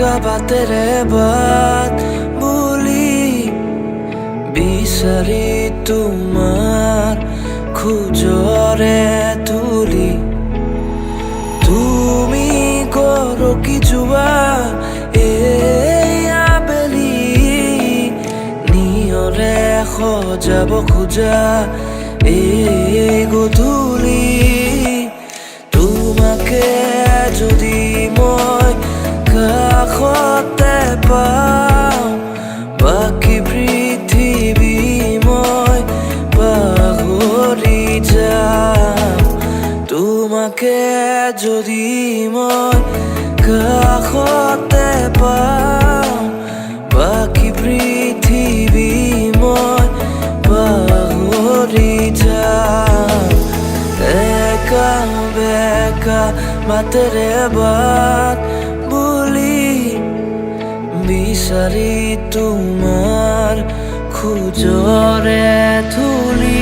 একা বাটেৰে বাট বুলি বিচাৰি তোমাৰ খোজৰে তুলি তুমি কৰকি যোৱা এই আবেলি নিয়ৰে সজাব খোজা এই গধূলি তোমাকে যদি মই কাষতে পাওঁ বাকী পৃথিৱী মই পাহৰি যাম তোমাকে যদি মই কাষতে পাওঁ বাকী পৃথিৱী মই পাহৰি যাম একা বেকা বাটেৰে বাট বুলি বিচাৰি তোমাৰ খোজৰে তুলি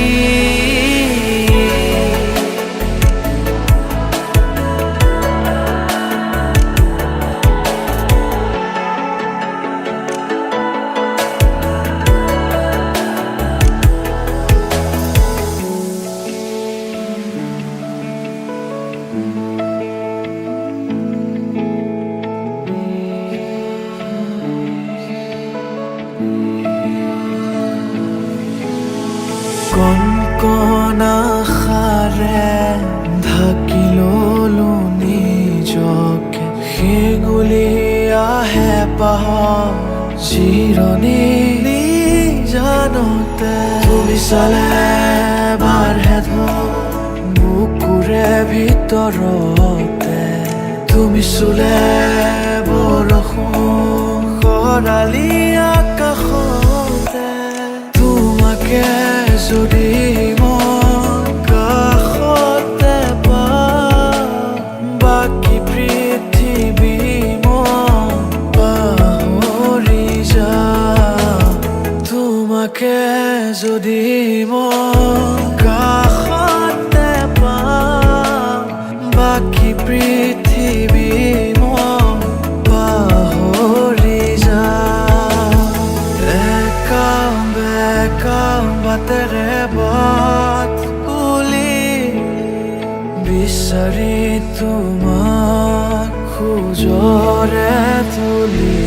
কণ কণ আশাৰে ঢাকি ললো নিজকে সেগুলি আহে পাহৰ জিৰণি জানতে তুমি চালে বাৰহে বুকুৰে ভিতৰতে তুমি চুলে বৰষুণ খৰালি আকাশতে তোমাকে যদি মই কাষতে পাওঁ বাকী পৃথিৱী মই পাহৰি যাম তোমাকে যদি মই কাষতে পাওঁ বাকী পৃথিৱী মই পাহৰি যাম একা বেকা বাটেৰে বাট বুলি বিচাৰি তোমাৰ খোজৰে তুলি